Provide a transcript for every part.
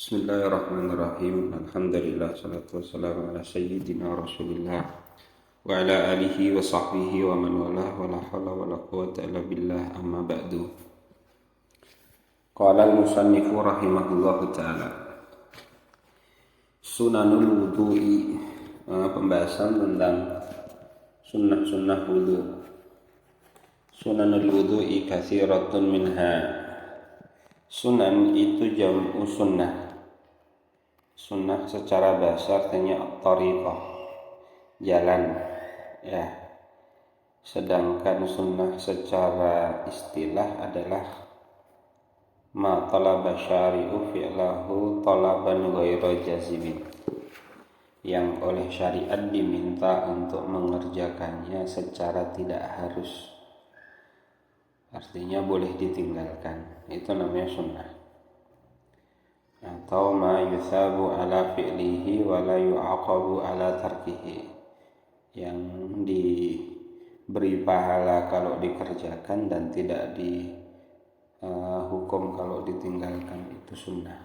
Bismillahirrahmanirrahim. Alhamdulillah, salatu wassalamu ala sayyidina Rasulillah wa ala alihi wa sahbihi wa man walah wa la hawla wa la quwwata illa billah, amma ba'du. Qala al-musannifu rahimahullahu ta'ala, sunanul wudu'i, pembahasan tentang sunnah-sunnah wudu. Sunanul wudu'i katsiratun minha. Sunan itu jam'u sunnah. Sunnah secara bahasa artinya tariqah, jalan, ya. Sedangkan sunnah secara istilah adalah ma talaba syari'u fi'lahu talaban ghairu jazibin, yang oleh syariat diminta untuk mengerjakannya secara tidak harus, artinya boleh ditinggalkan. Itu namanya sunnah. Atau ma yusabu ala fi'lihi wa la yu'aqabu ala tarkihi, yang diberi pahala kalau dikerjakan dan tidak dihukum kalau ditinggalkan. Itu sunnah.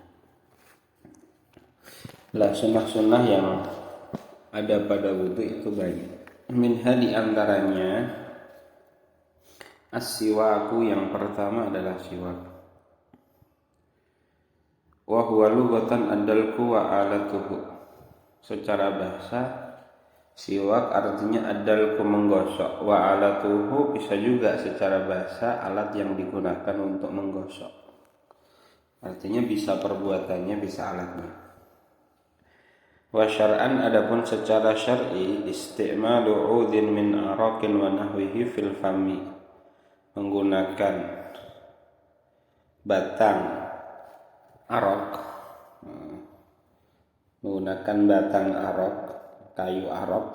Lah, sunnah-sunnah yang ada pada wudu itu banyak. Minha, di antaranya as-siwaku, yang pertama adalah siwak. Wa huwa lughatan adalku wa alatuhu. Secara bahasa, siwak artinya adalku, menggosok, wa alatuhu bisa juga secara bahasa alat yang digunakan untuk menggosok. Artinya bisa perbuatannya, bisa alatnya. Wa syar'an, adapun secara syar'i, isti'malu 'udin min araqin wa nahwihi fil fami, menggunakan batang arok, kayu arok,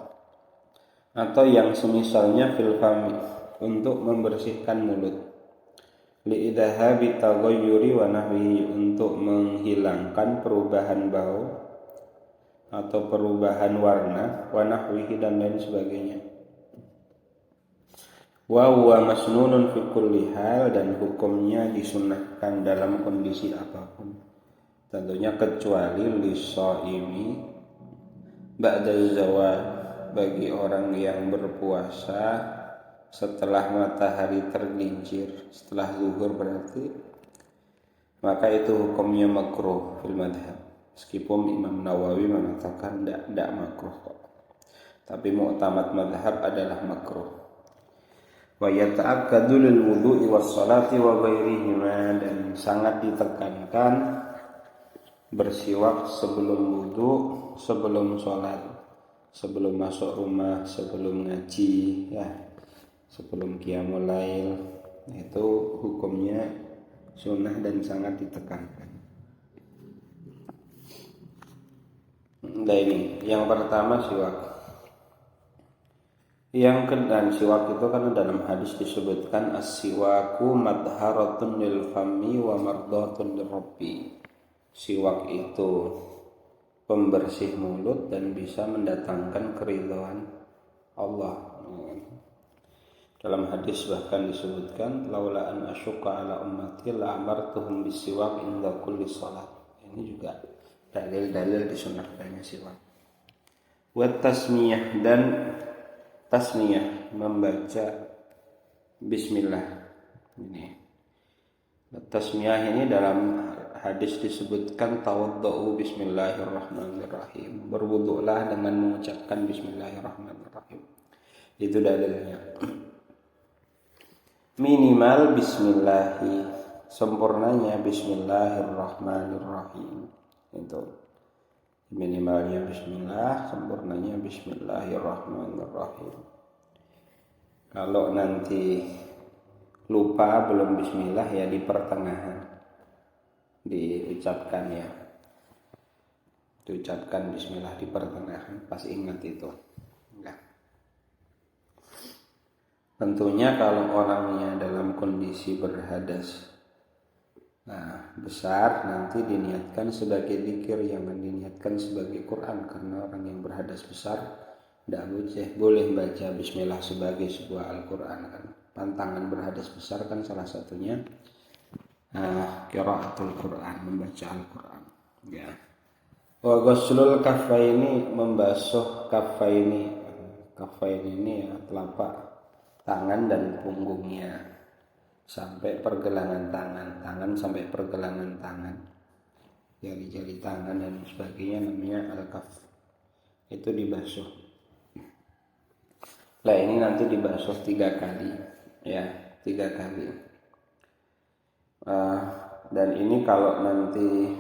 atau yang semisalnya fil fami, untuk membersihkan mulut, li'idhahabi taghayyuri wa nahwihi, untuk menghilangkan perubahan bau atau perubahan warna, wa nahwihi, dan lain sebagainya. Wa huwa masnunun fi kulli hal, dan hukumnya disunnahkan dalam kondisi apapun. Tentunya kecuali lisaimi ba'da zawal, bagi orang yang berpuasa setelah matahari tergelincir, setelah zuhur berarti, maka itu hukumnya makruh fil madhab. Meskipun Imam Nawawi mengatakan tidak makruh kok, tapi mu'tamad madhab adalah makruh. Wa yata'akkadu lil wudu'i was salati wa ghairihima, dan sangat ditekankan bersiwak sebelum wudu, sebelum sholat, sebelum masuk rumah, sebelum ngaji, ya, sebelum qiyamul lail. Itu hukumnya sunnah dan sangat ditekankan. Nah, ini yang pertama, siwak. Yang kedua, siwak itu kan dalam hadis disebutkan as-siwaku madharatun lil fami wa mardatun lirabbi. Siwak itu pembersih mulut dan bisa mendatangkan keridhaan Allah. Dalam hadis bahkan disebutkan, laula an asyqa ala ummati la amartuhum bisiwak inda kulli shalat. Ini juga dalil-dalil disunahkannya siwak. Wa tasmiyah, dan tasmiyah, membaca bismillah. Ini tasmiyah ini dalam hadis disebutkan tawaddau bismillahirrahmanirrahim, berwudulah dengan mengucapkan bismillahirrahmanirrahim. Itu dalilnya. Minimal bismillahi, sempurnanya bismillahirrahmanirrahim. Itu minimalnya bismillah, sempurnanya bismillahirrahmanirrahim. Kalau nanti lupa belum bismillah, ya di pertengahan diucapkan, ya, diucapkan bismillah di pertengahan pas ingat itu. Enggak. Tentunya kalau orangnya dalam kondisi berhadas besar, nanti diniatkan sebagai zikir, jangan diniatkan sebagai Quran, karena orang yang berhadas besar tidak boleh baca bismillah sebagai sebuah Al-Quran kan. Pantangan berhadas besar kan salah satunya qiraatul Quran, membaca Al-Quran. Ya. Wa ghuslul kaffaini, membasuh kaffaini. Kaffaini ini ya telapak tangan dan punggungnya sampai pergelangan tangan sampai pergelangan tangan, jari-jari tangan dan sebagainya, namanya al-kaf. Itu dibasuh. Nah ini nanti dibasuh 3 kali, ya 3 kali. Dan ini kalau nanti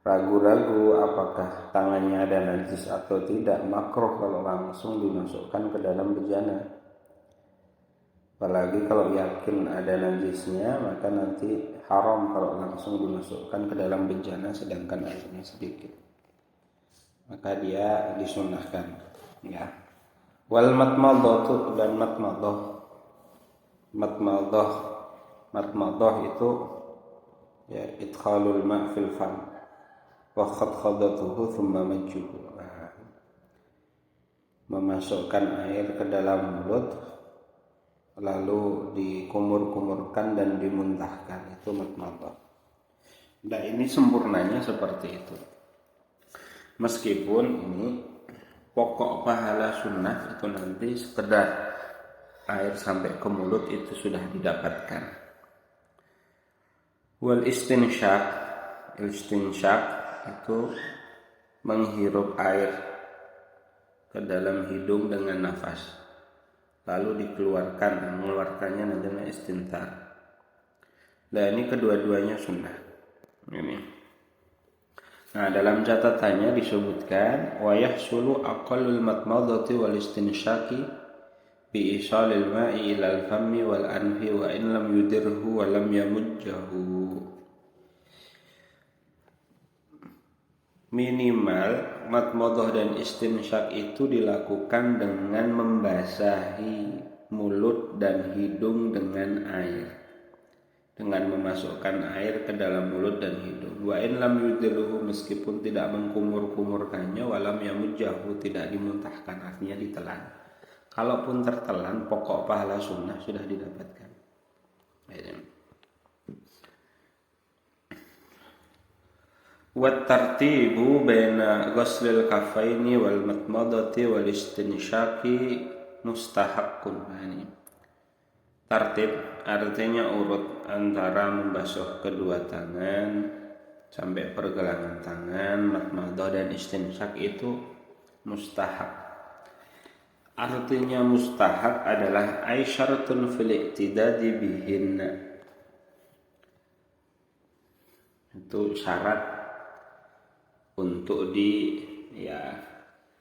ragu-ragu apakah tangannya ada najis atau tidak, makruh kalau langsung dimasukkan ke dalam bejana. Apalagi kalau yakin ada najisnya, maka nanti haram kalau langsung dimasukkan ke dalam bejana sedangkan airnya sedikit. Maka dia disunnahkan, ya. Wal matmadhatu, dan matmadhah itu ya idkhalul ma' fil fam wa khadkhadatuhu thumma majjuhu. Memasukkan air ke dalam mulut lalu dikumur-kumurkan dan dimuntahkan, itu matmadhah. Nah ini sempurnanya seperti itu. Meskipun ini pokok pahala sunnah itu nanti sekedar air sampai ke mulut itu sudah didapatkan. Wal istinshaq itu menghirup air ke dalam hidung dengan nafas lalu dikeluarkan, mengeluarkannya namanya istinthar. Nah ini kedua-duanya sunnah ini. Nah dalam catatannya disebutkan wa yahsulu aqallul matmadhati wal istinshaqi bi isalil ma'i ilal fammi wal anfi wa in lam yudirhu wa lam yamujjahu. Minimal matmadhah dan istinshaq itu dilakukan dengan membasahi mulut dan hidung dengan air, dengan memasukkan air ke dalam mulut dan hidung. Wa in lam yudirhu, meskipun tidak mengkumur-kumurkannya, walam yamujjahu, tidak dimuntahkan, artinya ditelan. Kalaupun tertelan, pokok pahala sunnah sudah didapatkan. Wat tartibu baina ghuslil kaffaini wal matmadati wal istinsyaqi mustahaqqun. Tartib artinya urut antara membasuh kedua tangan sampai pergelangan tangan, matmadah dan istinsyaq itu mustahab. Artinya mustahab adalah aisyaratun fil iqtidadi bihinna. Itu syarat untuk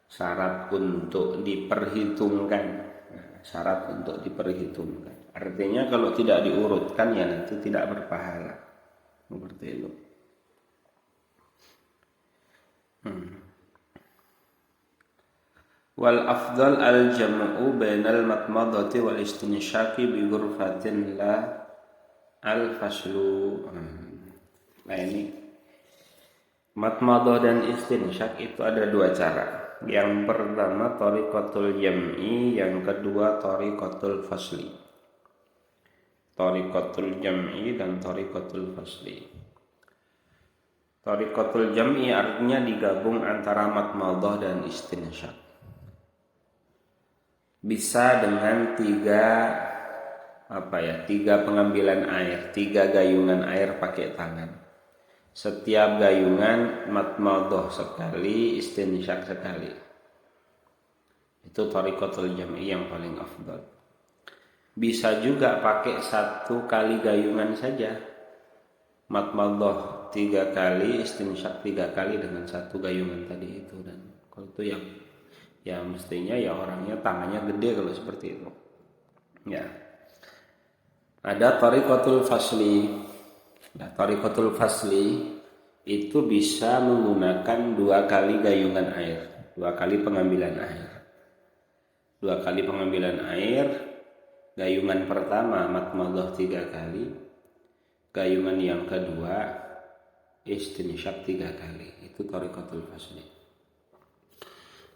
syarat untuk diperhitungkan. Syarat untuk diperhitungkan. Artinya kalau tidak diurutkan ya nanti tidak berpahala. Seperti itu. Wal afdal al jam'u bainal matmadati wal istinsyaqi bi ghurfatin la al faslu. Nah ini matmadhah dan istinsyaq itu ada 2 cara. Yang pertama thariqatul jam'i, yang kedua thariqatul fasli. Thariqatul jam'i dan thariqatul fasli. Thariqatul jam'i artinya digabung antara matmadhah dan istinsyaq. Bisa dengan 3 pengambilan air, 3 gayungan air pakai tangan. Setiap gayungan matmadhah sekali, istinsyaq sekali. Itu thariqatul jam'i yang paling afdal. Bisa juga pakai 1 kali gayungan saja. Matmadhah 3 kali, istinsyaq 3 kali dengan 1 gayungan tadi itu. Dan kalau itu ya mestinya ya orangnya tangannya gede kalau seperti itu. Ya. Ada thariqatul fasli. Nah, thariqatul fasli itu bisa menggunakan 2 kali gayungan air, 2 kali pengambilan air. 2 kali pengambilan air, gayungan pertama matmadhah 3 kali, gayungan yang kedua istinsyaq 3 kali. Itu thariqatul fasli.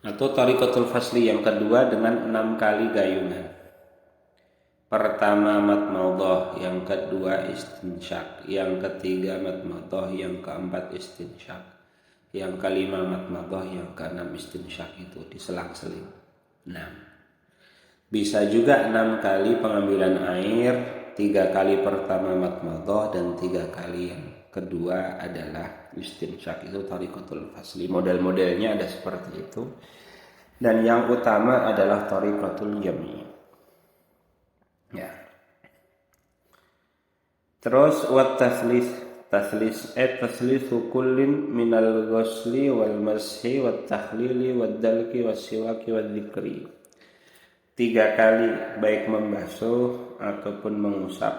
Atau thariqatul fasli yang kedua dengan 6 kali gayungan. Pertama madmadah, yang kedua istinsyak, yang ketiga madmadah, yang keempat istinsyak, yang kelima madmadah, yang keenam istinsyak. Itu diselang-seling 6. Bisa juga 6 kali pengambilan air, 3 kali pertama madmadah dan 3 kali yang kedua adalah istinsyak. Itu thariqatul fasli. Model-modelnya ada seperti itu. Dan yang utama adalah thariqatul jam'i. Ya. Terus wat taslisu kullin minal ghusli wal mashi wat tahlili wad dalki was siwaki wad dzikri. 3 kali baik membasuh ataupun mengusap.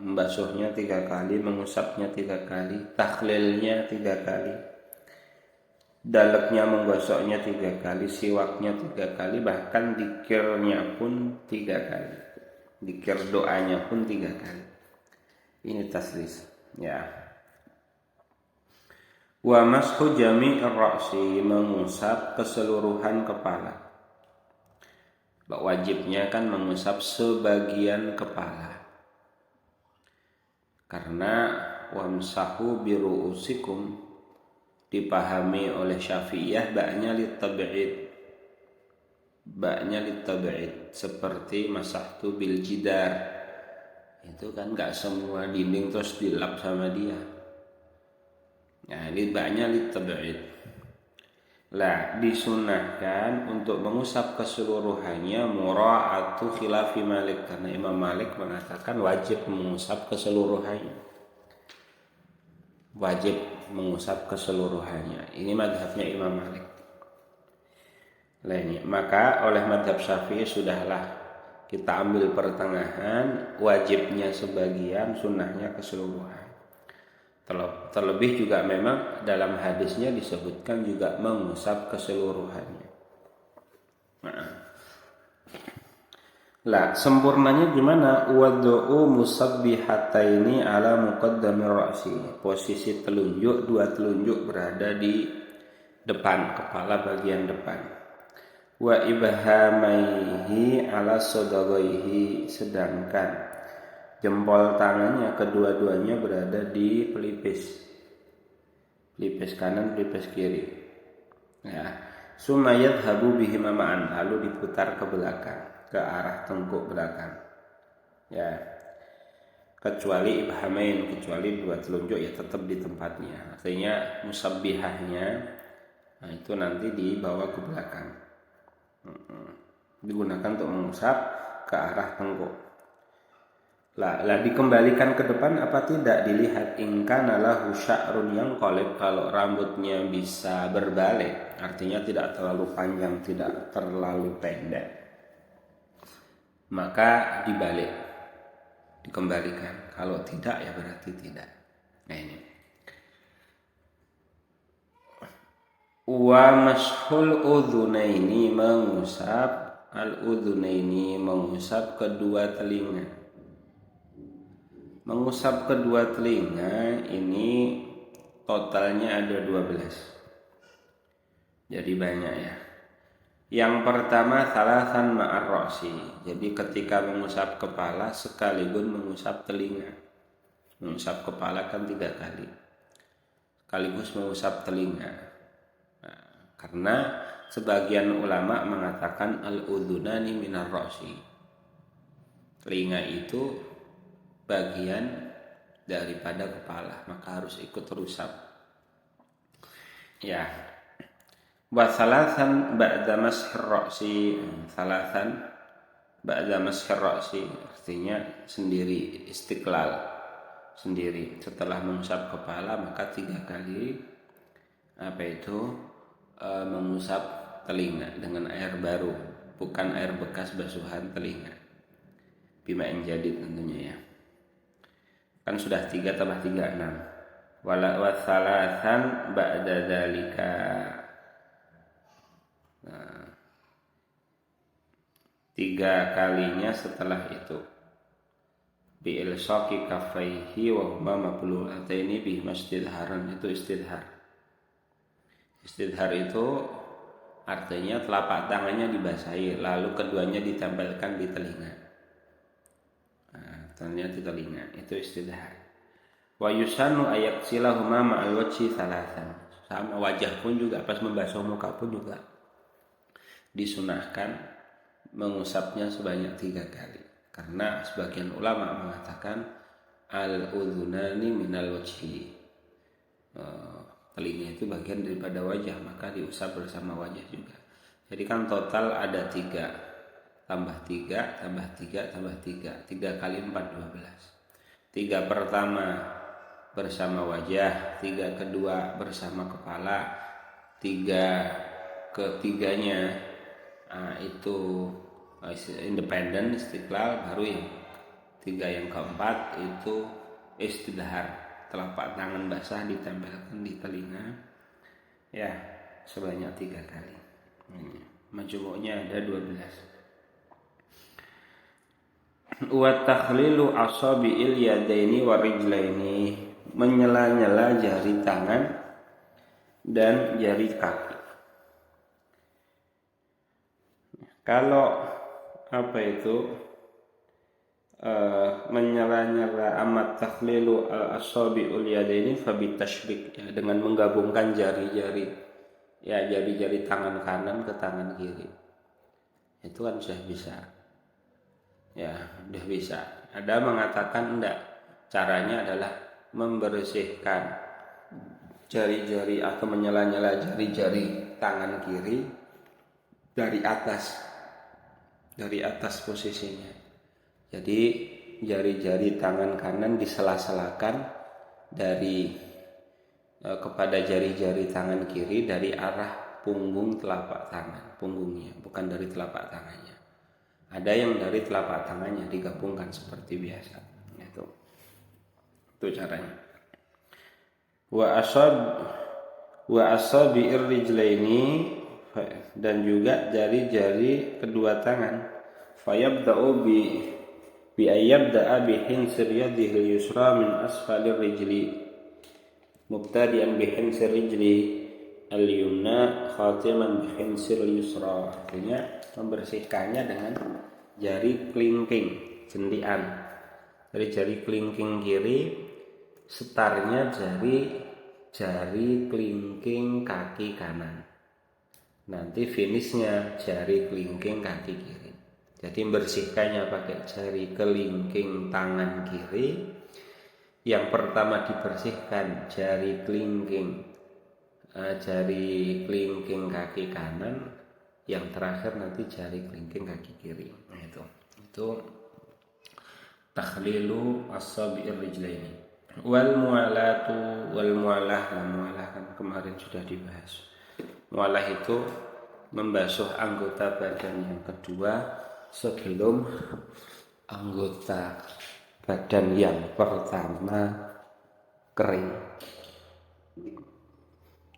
Membasuhnya 3 kali, mengusapnya 3 kali, tahlilnya 3 kali, daleknya menggosoknya 3 kali, siwaknya 3 kali, bahkan dikirnya pun 3 kali. Dikir doanya pun 3 kali. Ini taslis. Ya. Wa mashu jami'ir ra'si, mengusap keseluruhan kepala. Wajibnya kan mengusap sebagian kepala. Karena wamsahu biru'usikum dipahami oleh Syafi'iyah ba'nya litab'id. Ba'nya litab'id seperti masahtu bil jidar. Itu kan gak semua dinding terus dilap sama dia. Nah, ini ba'nya litab'id. Lah, disunahkan untuk mengusap keseluruhannya mura'atu khilafi Malik, karena Imam Malik mengatakan wajib mengusap keseluruhannya. Wajib mengusap keseluruhannya. Ini mazhabnya Imam Malik. Lainnya, maka oleh mazhab Syafi'i sudahlah kita ambil pertengahan, wajibnya sebagian, sunnahnya keseluruhan. Terlebih juga memang dalam hadisnya disebutkan juga mengusap keseluruhannya. Lah, sempurnanya gimana? Wad'u musabbihataini ala muqaddamir ra'si. Posisi telunjuk, 2 telunjuk berada di depan kepala, bagian depan. Wa ibhamaihi ala sodagaihi, sedangkan jempol tangannya kedua-duanya berada di pelipis kanan, pelipis kiri. Ya, sumayat habu bihima ma'an, lalu diputar ke belakang, ke arah tengkuk belakang. Ya, kecuali ibhamain, kecuali 2 telunjuk ya tetap di tempatnya. Artinya musabbihahnya, nah itu nanti dibawa ke belakang. Digunakan untuk mengusap ke arah tengkuk. Lah dikembalikan ke depan apa tidak, dilihat ingkana lahu sya'run yang qalib, kalau rambutnya bisa berbalik, artinya tidak terlalu panjang, tidak terlalu pendek, maka dibalik, dikembalikan. Kalau tidak ya berarti tidak. Nah ini. Wa mashul udhunaini, mengusap al-udhunaini, mengusap kedua telinga. Mengusap kedua telinga ini totalnya ada 12. Jadi banyak ya. Yang pertama salasan ma'ar ra'si. Jadi ketika mengusap kepala sekaligus mengusap telinga. Mengusap kepala kan 3 kali. Sekaligus mengusap telinga. Nah, karena sebagian ulama mengatakan al-udhunani minar ra'si. Telinga itu bagian daripada kepala, maka harus ikut terusap. Ya. Wa salasan ba'da mashir ra'si, salasan ba'da mashir ra'si artinya sendiri, istiqlal, sendiri. Setelah mengusap kepala maka 3 kali mengusap telinga dengan air baru, bukan air bekas basuhan telinga. Bima'in jadid tentunya ya. Kan sudah 3 tambah 3 6. Wala wasalasan ba'da dzalika. Nah, 3 kalinya setelah itu. Bi ilsaqi kaffaihi wa huma maqlulataini bi mastidharan, itu istidhar. Istidhar itu artinya telapak tangannya dibasahi lalu keduanya ditempelkan di telinga. ternyata di telinga, itu istidhar. Wa yusanu ayak silahuma ma'al wajhi thalathan. Sama wajah pun juga, pas membasuh muka pun juga disunahkan mengusapnya sebanyak 3 kali. Karena sebagian ulama mengatakan al-udhunani minal wajhi, telinga itu bagian daripada wajah, maka diusap bersama wajah juga. Jadi kan total ada 3, tambah 3, tambah 3, tambah 3, 3 kali 4, 12. 3 pertama bersama wajah, 3 kedua bersama kepala, 3 ketiganya itu independen, istiqlal, baru yang 3 yang keempat itu istidhar, telapak tangan basah ditempelkan di telinga ya sebanyak 3 kali. Majmu'nya ada 12. Wa takhlilu asabi'il yadaini wa rijlaini, menyela-nyela jari tangan dan jari kaki. Kalau menyela-nyela amat takhlilu al-asabi'ul yadaini fa bitashbik, ya, dengan menggabungkan jari-jari, ya, jari-jari tangan kanan ke tangan kiri. Itu kan sudah bisa. Ya, udah bisa. Ada mengatakan enggak. Caranya adalah membersihkan jari-jari atau menyela-nyela jari-jari tangan kiri dari atas posisinya. Jadi jari-jari tangan kanan disela-selakan dari kepada jari-jari tangan kiri dari arah punggung telapak tangan, punggungnya, bukan dari telapak tangannya. Ada yang dari telapak tangannya digabungkan seperti biasa. Itu caranya. Wa asabi'ir rijlaini, dan juga jari-jari kedua tangan. Fayabda'u bi ayyabda'a bi hinsir yadihi yusra min asfalir rijli mubtadi'an bi hinsir rijli al-yumna khatiman bi hinsir yusra. Artinya membersihkannya dengan jari kelingking cendian. Dari jari kelingking kiri setarnya jari kelingking kaki kanan. Nanti finishnya jari kelingking kaki kiri. Jadi membersihkannya pakai jari kelingking tangan kiri. Yang pertama dibersihkan jari kelingking kaki kanan. Yang terakhir nanti jari kelingking kaki kiri. Nah, itu takhlilu asabi'ir rijlaini. Wal mualah kan kemarin sudah dibahas. Mualah itu membasuh anggota badan yang kedua sebelum anggota badan yang pertama kering.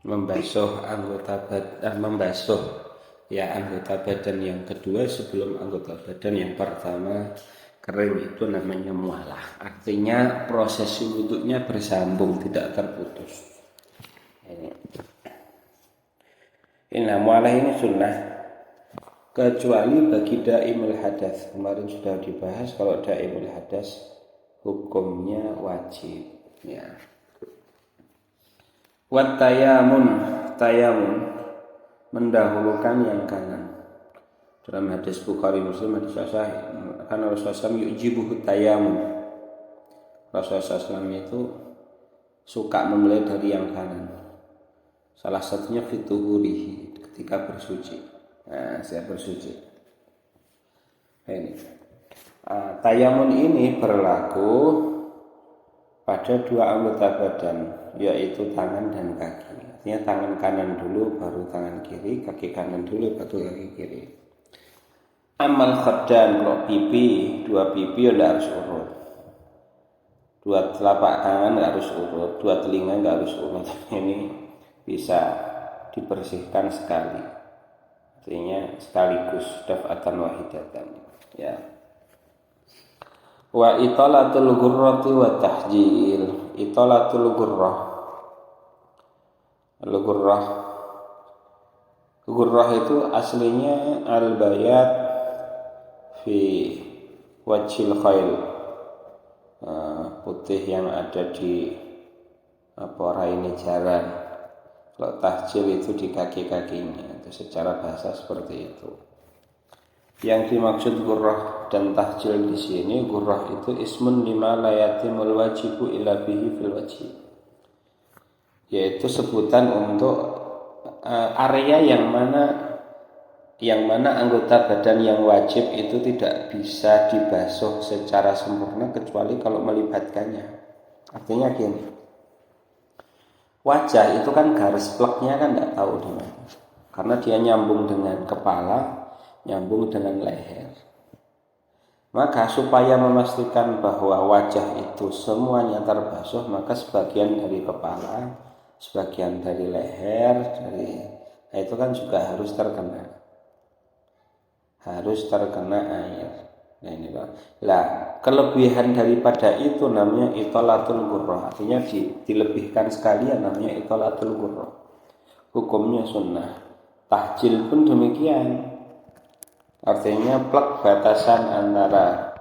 Membasuh anggota badan yang kedua sebelum anggota badan yang pertama kering, itu namanya mualah. Artinya proses wudhunya bersambung, tidak terputus. Ini mualah ini sunnah, kecuali bagi daimul hadas. Kemarin sudah dibahas, kalau daimul hadas hukumnya wajib. Ya. Wat tayamun mendahulukan yang kanan. Dalam hadis Bukhari Muslim, hadis sahih, karena Rasulullah SAW yujibuhu tayamun. Rasulullah SAW itu suka memulai dari yang kanan. Salah satunya fituhurihi, ketika bersuci. Nah, saya bersuci. Ini. Tayamun ini berlaku pada 2 anggota badan, yaitu tangan dan kaki. Artinya tangan kanan dulu, baru tangan kiri, kaki kanan dulu, baru kaki kiri. Amal khadan, kalau pipi, 2 pipi tidak harus urut. 2 telapak tangan tidak harus urut, 2 telinga tidak harus urut. Ini bisa dibersihkan sekali. Artinya sekaligus, daf'atan wahidatan. Ya. Wa italatul ghurrati wa tahjil. Italatul ghurrah. Ghurrah itu aslinya al-bayat fi wajhil khail. putih yang ada di raini jalan. Kalau tahjil itu di kaki-kakinya, itu secara bahasa seperti itu. Yang dimaksud gurrah dan tahjil di sini, gurrah itu ismun lima la yatimul wajibu illa bihi fil wajib, yaitu sebutan untuk area yang mana anggota badan yang wajib itu tidak bisa dibasuh secara sempurna kecuali kalau melibatkannya. Artinya gini, wajah itu kan garis pleknya kan tidak tahu di mana, karena dia nyambung dengan kepala, nyambung dengan leher. Maka supaya memastikan bahwa wajah itu semuanya terbasuh, maka sebagian dari kepala, sebagian dari leher, itu kan juga harus terkena air. Nah ini Pak. Lah, kelebihan daripada itu namanya itolatul gurrah. Artinya dilebihkan sekalian namanya itolatul gurrah. Hukumnya sunnah. Tahjil pun demikian. Artinya plek batasan antara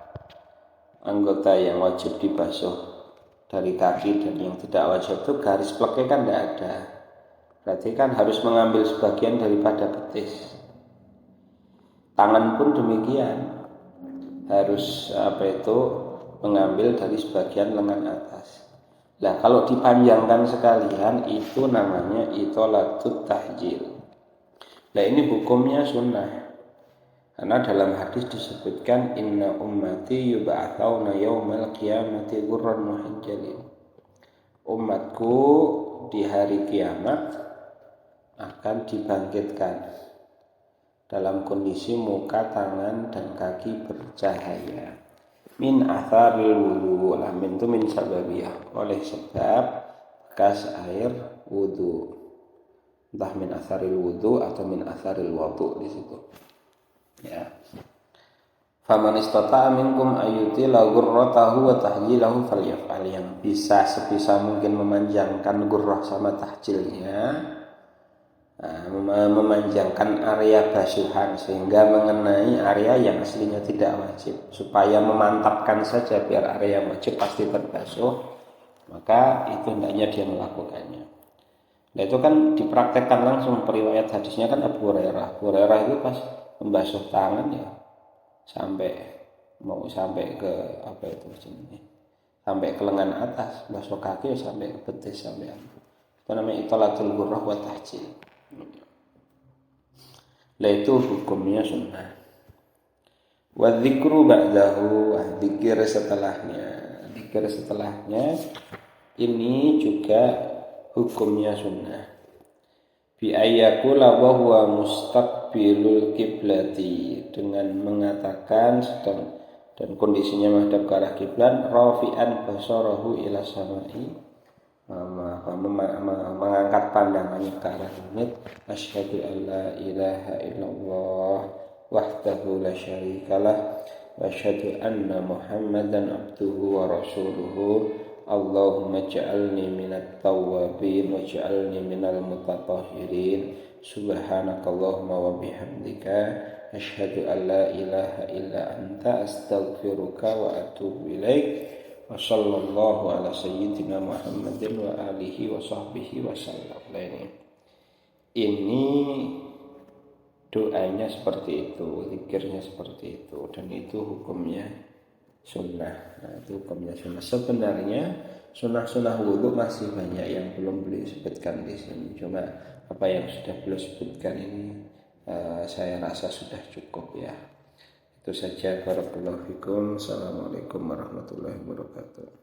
anggota yang wajib dibasuh dari kaki dan yang tidak wajib itu garis pleknya kan tidak ada. Berarti kan harus mengambil sebagian daripada betis. Tangan pun demikian, harus mengambil dari sebagian lengan atas. Nah kalau dipanjangkan sekalian itu namanya itolatut tahjil. Nah ini hukumnya sunnah. Karena dalam hadis disebutkan inna ummati yub'atsuna yaumal qiyamati ghurran muhajjalin. Umatku di hari kiamat akan dibangkitkan dalam kondisi muka, tangan, dan kaki bercahaya. Min atharil wudu, min itu min sababiyah, oleh sebab bekas air wudu. Entah min atharil wudu atau min atharil wudu di situ. Ya. Faman istata'a minkum ayyutila ghurratahu wa tahjilahu falyaf'al, yang bisa sebisa mungkin memanjangkan gurrah sama tahjilnya, memanjangkan area basuhan sehingga mengenai area yang aslinya tidak wajib, supaya memantapkan saja biar area yang wajib pasti terbasuh, maka itu hendaknya dia melakukannya. Nah itu kan dipraktekkan langsung, periwayat hadisnya kan Abu Hurairah. Abu Hurairah itu pas membasuh tangan ya sampai ke sampai ke lengan atas, basuh kaki sampai ke betis, sampai itu namanya itolatul gurrah wa tahjil. Lah itu hukumnya sunnah. Wa dzikru ba'dahu, dzikir setelahnya ini juga hukumnya sunnah. Bi ayyakula wa huwa mustaqbilul kiblati, dengan mengatakan dan kondisinya menghadap ke arah kiblat, rafi'an basarahu ila samai, mengangkat pandangannya ke arah langit, asyhadu an la ilaha illallah wahdahu la syarikalah wa asyhadu anna muhammadan abduhu wa rasuluhu. Allahumma ja'alni minat tawwabin wa ja'alni minal mutatahhirin. Subhanakallahumma wa bihamdika asyhadu an la ilaha illa anta astaghfiruka wa atubu ilaik. Wa sallallahu ala sayyidina Muhammadin wa alihi wa sahbihi wa sallam. Ini doanya seperti itu, zikirnya seperti itu, dan itu hukumnya sunnah. Nah itu hukumnya sunnah. Sebenarnya sunnah wudu masih banyak yang belum beliau sebutkan di sini. Cuma apa yang sudah beliau sebutkan ini saya rasa sudah cukup ya. Itu saja. Barakallahu fikum. Assalamualaikum warahmatullahi wabarakatuh.